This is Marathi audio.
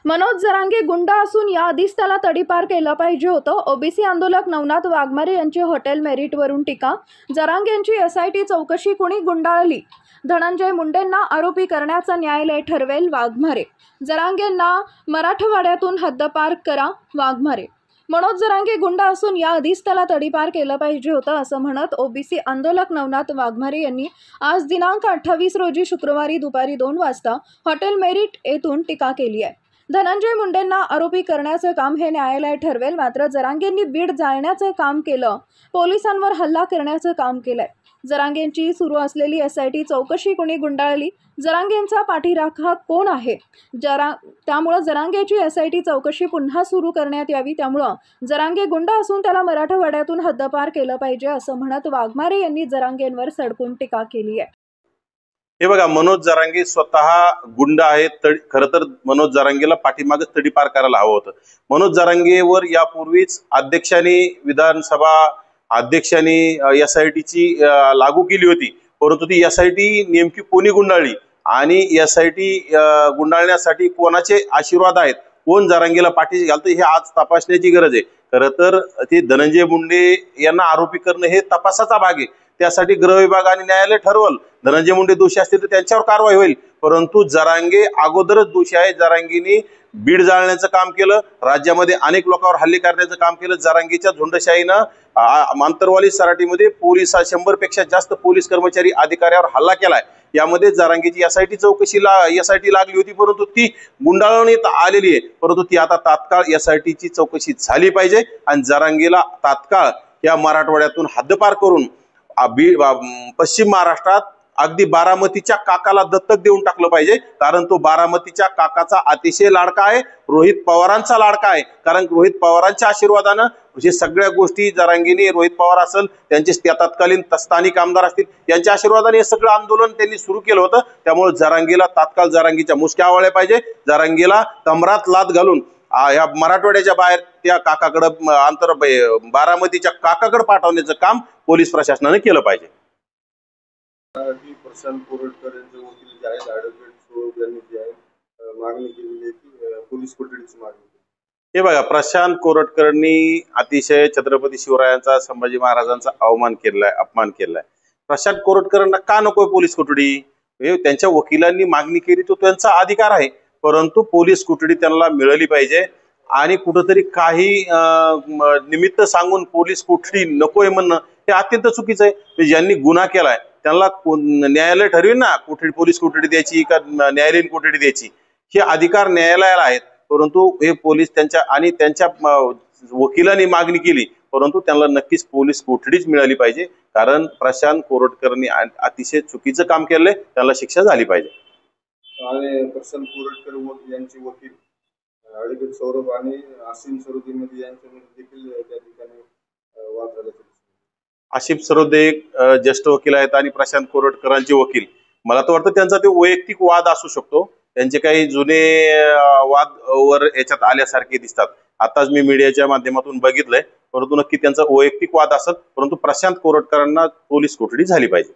मनोज जरांगे गुंडा असून याआधीच त्याला तडीपार केलं पाहिजे होतं. ओबीसी आंदोलक नवनाथ वाघमारे यांची हॉटेल मेरिटवरून टीका. जरांगेंची एसआयटी चौकशी कुणी गुंडाळली? धनंजय मुंडेंना आरोपी करण्याचा न्यायालय ठरवेल. वाघमारे. जरांगेंना मराठवाड्यातून हद्दपार करा. वाघमारे. मनोज जरांगे गुंडा असून याआधीच त्याला तडीपार केलं पाहिजे होतं असं म्हणत ओबीसी आंदोलक नवनाथ वाघमारे यांनी आज दिनांक 28 रोजी शुक्रवारी दुपारी 2 वाजता हॉटेल मेरिट येथून टीका केली आहे. धनंजय मुंडेंना आरोपी करण्याचं काम हे न्यायालय ठरवेल. मात्र जरांगेंनी बीड जाळण्याचं काम केलं, पोलिसांवर हल्ला करण्याचं काम केलंय. जरांगेंची सुरू असलेली एसआयटी चौकशी कोणी गुंडाळली? जरांगेंचा पाठीराखा कोण आहे? त्यामुळे जरांगेची एसआयटी चौकशी पुन्हा सुरू करण्यात यावी. त्यामुळे जरांगे गुंडा असून त्याला मराठवाड्यातून हद्दपार केलं पाहिजे असं म्हणत वाघमारे यांनी जरांगेंवर सडकून टीका केली आहे. हे बघा, मनोज जरांगे स्वतः गुंड आहेत. खरं तर मनोज जरांगेला पाठीमागे तडीपार करायला हवं होतं. मनोज जरांगेवर यापूर्वीच विधानसभा अध्यक्षांनी एसआयटीची लागू केली होती, परंतु ती एसआयटी नेमकी कोणी गुंडाळली आणि एसआयटी गुंडाळण्यासाठी कोणाचे आशीर्वाद आहेत, कोण जरांगेला पाठीशी घालतं, हे आज तपासण्याची गरज आहे. खरं तर ते धनंजय मुंडे यांना आरोपी करणं हे तपासाचा भाग आहे. त्यासाठी गृह विभाग आणि न्यायालय ठरवल. धनंजय मुंडे दोषी असतील तर त्यांच्यावर कारवाई होईल, परंतु जरांगे अगोदरच दोषी आहे. जरांगेने बीड जाळण्याचं काम केलं, राज्यामध्ये अनेक लोकांवर हल्ले करण्याचं काम केलं. जरांगेच्या झुंडशाहीनं आंतरवाली सराटीमध्ये 100 पेक्षा जास्त पोलीस कर्मचारी अधिकाऱ्यावर हल्ला केलाय. यामध्ये जरांगेची एसआयटी एसआयटी लागली होती, परंतु ती गुंडाळण्यात आलेली आहे. परंतु ती आता तात्काळ एसआयटीची चौकशी झाली पाहिजे आणि जरांगेला तात्काळ या मराठवाड्यातून हद्दपार करून पश्चिम महाराष्ट्रात अगदी बारामतीच्या काकाला दत्तक देऊन टाकलं पाहिजे. कारण तो बारामतीच्या काकाचा अतिशय लाडका आहे, रोहित पवारांचा लाडका आहे. कारण रोहित पवारांच्या आशीर्वादानं जे सगळ्या गोष्टी जरांगेने, रोहित पवार असेल, त्यांचे तत्कालीन स्थानिक आमदार असतील, यांच्या आशीर्वादाने हे सगळं आंदोलन त्यांनी सुरू केलं होतं. त्यामुळे जरांगेला तात्काळ जरांगीच्या मुसक्या आवळल्या पाहिजे. जरांगेला तमरात लाद घालून या मराठवाड्याच्या बाहेर त्या काकाकडे बारामतीच्या काकाकडे पाठवण्याचं काम पोलीस प्रशासनाने केलं पाहिजे. प्रशांत कोरटकर यांचे वकील जे आहेत ॲडव्होकेट स्वरूप यांनी जी आहे मागणी केलेली आहे की पोलीस कोठडीची मागणी. हे बघा, प्रशांत कोरटकरांनी अतिशय छत्रपती शिवरायांचा, संभाजी महाराजांचा अपमान केलाय. प्रशांत कोरटकरांना का नकोय पोलीस कोठडी? त्यांच्या वकिलांनी मागणी केली, तो त्यांचा अधिकार आहे, परंतु पोलीस कोठडी त्यांना मिळाली पाहिजे. आणि कुठंतरी काही निमित्त सांगून पोलीस कोठडी नकोय म्हणणं हे अत्यंत चुकीचं आहे. ज्यांनी गुन्हा केलाय त्यांना न्यायालय ठरवेल ना पोलीस कोठडी द्यायची का न्यायालयीन कोठडी द्यायची, हे अधिकार न्यायालयाला आहेत. परंतु हे पोलीस त्यांच्या वकिलांनी मागणी केली, परंतु त्यांना नक्कीच पोलीस कोठडीच मिळाली पाहिजे. कारण प्रशांत कोरटकरांनी अतिशय चुकीचं काम केलंय, त्यांना शिक्षा झाली पाहिजे. आणि प्रशांत कोरटकर यांचे वकील ॲडव्होकेट सौरभ आणि आसिम सरोदे यांच्यामध्ये देखील त्या ठिकाणी वाद झाला. आसिफ सरोदे ज्येष्ठ वकील आहेत आणि प्रशांत कोरटकरांचे वकील, मला तर वाटतं त्यांचा ते वैयक्तिक वाद असू शकतो. त्यांचे काही जुने वाद वर याच्यात आल्यासारखे दिसतात. आताच मी मीडियाच्या माध्यमातून बघितलंय, परंतु नक्की त्यांचा वैयक्तिक वाद असत. परंतु प्रशांत कोरटकरांना पोलीस कोठडी झाली पाहिजे.